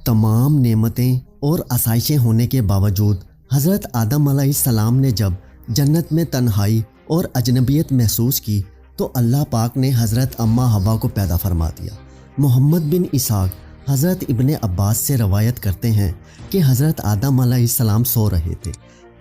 तमाम नेमतें और आसाइशें होने के बावजूद हज़रत आदम अलैहिस्सलाम ने जब जन्नत में तन्हाई और अजनबियत महसूस की तो अल्लाह पाक ने हज़रत अम्मा हवा को पैदा फरमा दिया। मोहम्मद बिन इसाक हज़रत इब्ने अब्बास से रवायत करते हैं कि हज़रत आदम अलैहिस्सलाम सो रहे थे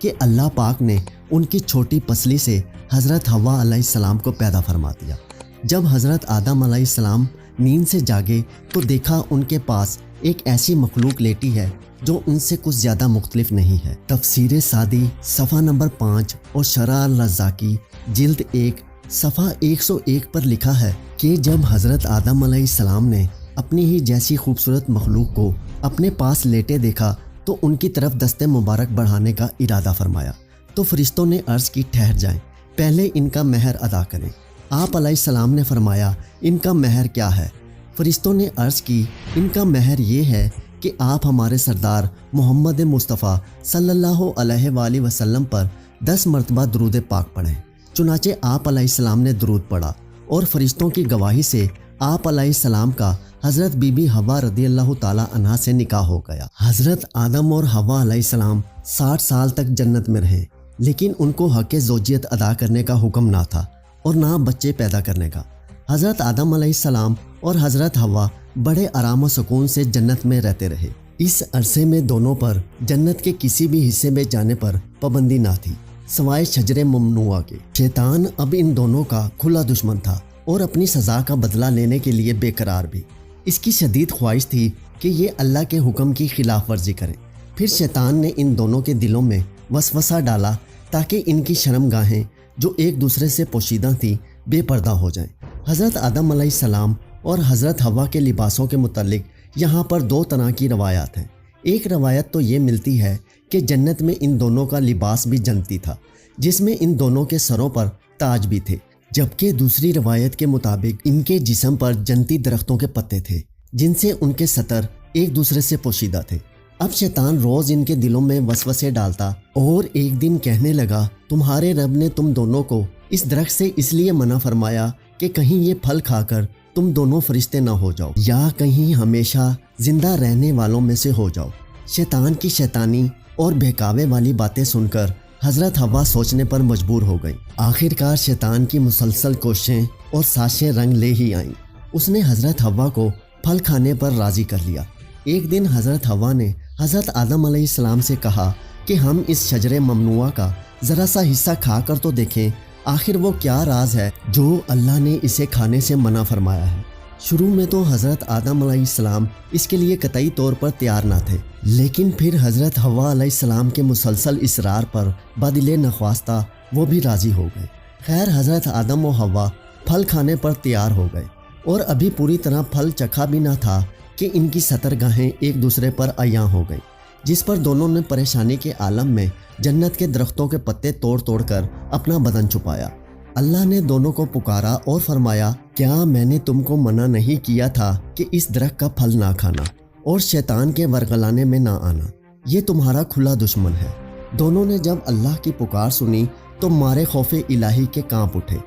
कि अल्लाह पाक ने उनकी छोटी पसली से हज़रत हवा अलैहिस्सलाम को पैदा फरमा दिया। जब हज़रत आदम अलैहिस्सलाम नींद से जागे तो देखा उनके पास एक ऐसी मखलूक लेटी है जो उनसे कुछ ज़्यादा मुख्तलिफ नहीं है। तफसीर सादी सफ़ा नंबर 5 और शरह अल-रज़ाकी जिल्द 1 सफ़ा 101 पर लिखा है कि जब हज़रत आदम अलैहिस्सलाम ने अपनी ही जैसी खूबसूरत मखलूक को अपने पास लेटे देखा तो उनकी तरफ दस्ते मुबारक बढ़ाने का इरादा फरमाया तो फरिश्तों ने अर्ज़ की, ठहर जाएं, पहले इनका महर अदा करें। आप अलैहिस्सलाम ने फरमाया, इनका महर क्या है? फरिश्तों ने अर्ज़ की, इनका महर ये है कि आप हमारे सरदार मोहम्मद मुस्तफ़ा सल्लल्लाहु अलैहि वसल्लम पर 10 मरतबा दुरूद पाक पढ़ें। चुनाचे आप अलैहिस्सलाम ने दुरूद पढ़ा और फरिश्तों की गवाही से आप अलैहिस्सलाम का हज़रत बीबी हवा रज़ियल्लाहु ताला अन्हा से निकाह हो गया। हज़रत आदम और हवा अलैहिस्सलाम 60 साल तक जन्नत में रहे, लेकिन उनको हक़ ज़ौजियत अदा करने का हुक्म ना था और ना बच्चे पैदा करने का। हज़रत आदम अलैहिस्सलाम और हज़रत हवा बड़े आराम और सुकून से जन्नत में रहते रहे। इस अरसे में दोनों पर जन्नत के किसी भी हिस्से में जाने पर पाबंदी ना थी सवाए शजरे ममनुआ के। शैतान अब इन दोनों का खुला दुश्मन था और अपनी सज़ा का बदला लेने के लिए बेकरार भी। इसकी शदीद ख्वाहिश थी कि ये अल्लाह के हुक्म की खिलाफ वर्जी करें। फिर शैतान ने इन दोनों के दिलों में वसवसा डाला ताकि इनकी शर्मगाहें जो एक दूसरे से पोशीदा थी बेपर्दा हो जाएं। हज़रत आदम अलैहिस्सलाम और हज़रत हवा के लिबासों के मुतालिक यहाँ पर 2 तरह की रवायात हैं। एक रवायत तो ये मिलती है कि जन्नत में इन दोनों का लिबास भी जन्नती था जिसमें इन दोनों के सरों पर ताज भी थे, जबकि दूसरी रवायत के मुताबिक इनके जिस्म पर जन्नती दरख्तों के पत्ते थे जिनसे उनके सतर एक दूसरे से पोशीदा थे। अब शैतान रोज़ इनके दिलों में वसवसे डालता और एक दिन कहने लगा, तुम्हारे रब ने तुम दोनों को इस दरख्त से इसलिए मना फरमाया कि कहीं ये फल खाकर तुम दोनों फरिश्ते ना हो जाओ या कहीं हमेशा जिंदा रहने वालों में से हो जाओ। शैतान की शैतानी और बहकावे वाली बातें सुनकर हज़रत हवा सोचने पर मजबूर हो गई। आखिरकार शैतान की मुसलसल कोशिशें और साजिशें रंग ले ही आईं। उसने हज़रत हवा को फल खाने पर राज़ी कर लिया। एक दिन हज़रत हवा ने हज़रत आदम अलैहिस्सलाम से कहा कि हम इस शजरे ममनुआ का ज़रा सा हिस्सा खा कर तो देखें, आखिर वो क्या राज है जो अल्लाह ने इसे खाने से मना फरमाया है। शुरू में तो हज़रत आदम अलैहिस्सलाम इसके लिए कतई तौर पर तैयार ना थे, लेकिन फिर हज़रत हवा अलैहिस्सलाम के मुसलसल इसरार पर बदिले नख्वास्ता वो भी राज़ी हो गए। खैर हज़रत आदम और हवा फल खाने पर तैयार हो गए और अभी पूरी तरह फल चखा भी ना था कि इनकी सतरगाहें एक दूसरे पर अयां हो गई, जिस पर दोनों ने परेशानी के आलम में जन्नत के दरख्तों के पत्ते तोड़ तोड़ कर अपना बदन छुपाया। अल्लाह ने दोनों को पुकारा और फरमाया, क्या मैंने तुमको मना नहीं किया था कि इस दरख्त का फल ना खाना और शैतान के वरगलाने में ना आना? ये तुम्हारा खुला दुश्मन है। दोनों ने जब अल्लाह की पुकार सुनी तो मारे खौफे इलाही के कांप उठे।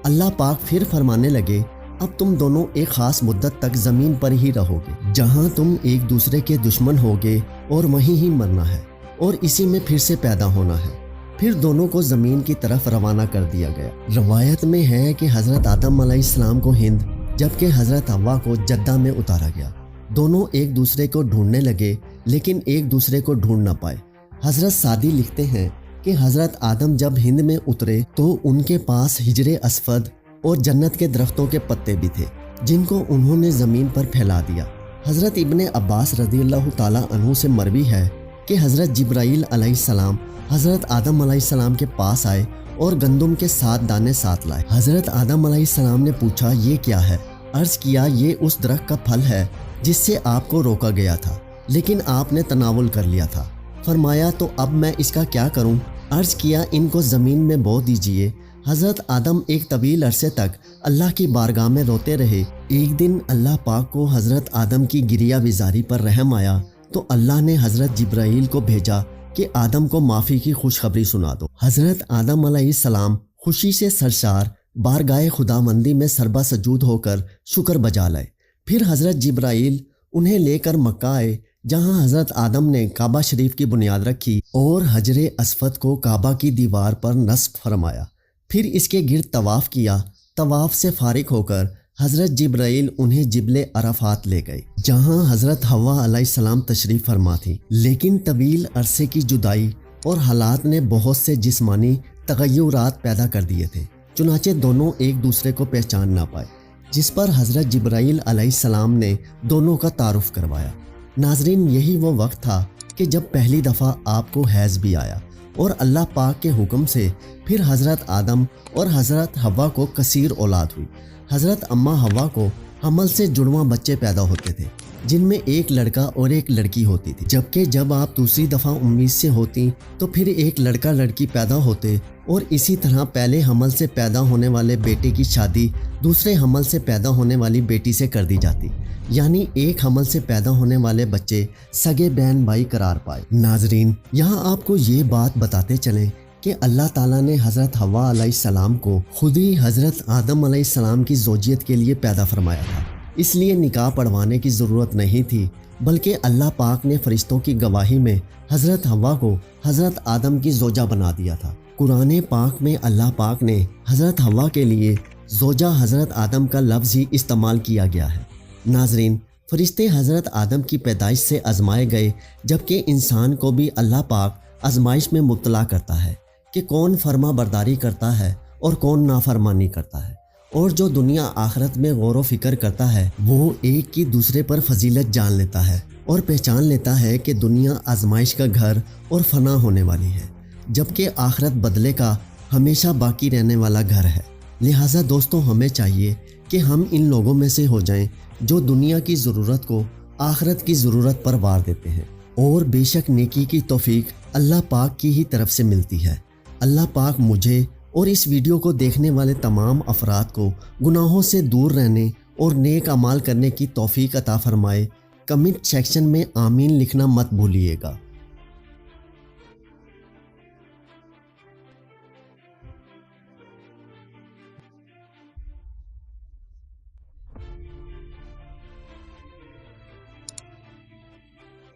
अल्लाह पाक फिर फरमाने लगे, अब तुम दोनों एक ख़ास मुद्दत तक ज़मीन पर ही रहोगे जहाँ तुम एक दूसरे के दुश्मन होगे और वहीं ही मरना है और इसी में फिर से पैदा होना है। फिर दोनों को ज़मीन की तरफ रवाना कर दिया गया। रवायत में है कि हज़रत आदम अलैहिस्सलाम को हिंद जबकि हज़रत हवा को जद्दा में उतारा गया। दोनों एक दूसरे को ढूंढने लगे लेकिन एक दूसरे को ढूंढ ना पाए। हज़रत सादी लिखते हैं कि हज़रत आदम जब हिंद में उतरे तो उनके पास हिजरे असफद और जन्नत के दरख्तों के पत्ते भी थे जिनको उन्होंने ज़मीन पर फैला दिया। हज़रत इब्ने अब्बास रज़ियल्लाहु ताला अन्हु से मरवी है कि हज़रत जिब्राईल अलैहिस्सलाम हज़रत आदम अलैहिस्सलाम के पास आए और गंदम के 7 दाने साथ लाए। हज़रत आदम अलैहिस्सलाम ने पूछा, ये क्या है? अर्ज़ किया, ये उस दरख्त का फल है जिससे आपको रोका गया था लेकिन आपने तनावुल कर लिया था। फरमाया, तो अब मैं इसका क्या करूं? अर्ज़ किया, इनको ज़मीन में बो दीजिए। हज़रत आदम एक तवील अरसे तक अल्लाह की बारगाह में रोते रहे। एक दिन अल्लाह पाक को हज़रत आदम की गिरिया विजारी पर रहम आया तो अल्लाह ने हज़रत जिब्राईल को भेजा कि आदम को माफ़ी की खुशखबरी सुना दो। हज़रत आदम अलैहिस्सलाम खुशी से सरशार बारगाह खुदामंदी में सरबा सजूद होकर शुक्र बजा लाए। फिर हज़रत जिब्राईल उन्हें लेकर मक्का आए جہاں حضرت آدم نے کعبہ شریف کی بنیاد رکھی اور حجر اسود کو کعبہ کی دیوار پر نصب فرمایا، پھر اس کے گرد طواف کیا۔ طواف سے فارغ ہو کر حضرت جبرائیل انہیں جبل عرفات لے گئے، جہاں حضرت حوا علیہ السلام تشریف فرما تھی، لیکن طویل عرصے کی جدائی اور حالات نے بہت سے جسمانی تغیرات پیدا کر دیے تھے، چنانچہ دونوں ایک دوسرے کو پہچان نہ پائے، جس پر حضرت جبرائیل علیہ السلام نے دونوں کا تعارف کروایا۔ ناظرین، یہی وہ وقت تھا کہ جب پہلی دفعہ آپ کو حیض بھی آیا اور اللہ پاک کے حکم سے پھر حضرت آدم اور حضرت حوا کو کثیر اولاد ہوئی۔ حضرت اماں حوا کو حمل سے جڑواں بچے پیدا ہوتے تھے، جن میں ایک لڑکا اور ایک لڑکی ہوتی تھی، جبکہ جب آپ دوسری دفعہ امید سے ہوتی تو پھر ایک لڑکا لڑکی پیدا ہوتے، اور اسی طرح پہلے حمل سے پیدا ہونے والے بیٹے کی شادی دوسرے حمل سے پیدا ہونے والی بیٹی سے کر دی جاتی، یعنی ایک حمل سے پیدا ہونے والے بچے سگے بہن بھائی قرار پائے۔ ناظرین، یہاں آپ کو یہ بات بتاتے چلیں کہ اللہ تعالیٰ نے حضرت حوا علیہ السلام کو خود ہی حضرت آدم علیہ السلام کی زوجیت کے لیے پیدا فرمایا تھا، اس لیے نکاح پڑھوانے کی ضرورت نہیں تھی، بلکہ اللہ پاک نے فرشتوں کی گواہی میں حضرت حوا کو حضرت آدم کی زوجہ بنا دیا تھا۔ قرآن پاک میں اللہ پاک نے حضرت حوا کے لیے زوجہ حضرت آدم کا لفظ ہی استعمال کیا گیا ہے۔ ناظرین، فرشتے حضرت آدم کی پیدائش سے آزمائے گئے، جبکہ انسان کو بھی اللہ پاک آزمائش میں مبتلا کرتا ہے کہ کون فرما برداری کرتا ہے اور کون نافرمانی کرتا ہے، اور جو دنیا آخرت میں غور و فکر کرتا ہے وہ ایک کی دوسرے پر فضیلت جان لیتا ہے اور پہچان لیتا ہے کہ دنیا آزمائش کا گھر اور فنا ہونے والی ہے، جبکہ آخرت بدلے کا ہمیشہ باقی رہنے والا گھر ہے۔ لہٰذا دوستوں، ہمیں چاہیے کہ ہم ان لوگوں میں سے ہو جائیں جو دنیا کی ضرورت کو آخرت کی ضرورت پر وار دیتے ہیں، اور بے شک نیکی کی توفیق اللہ پاک کی ہی طرف سے ملتی ہے۔ اللہ پاک مجھے اور اس ویڈیو کو دیکھنے والے تمام افراد کو گناہوں سے دور رہنے اور نیک اعمال کرنے کی توفیق عطا فرمائے۔ کمنٹ سیکشن میں آمین لکھنا مت بھولیے گا۔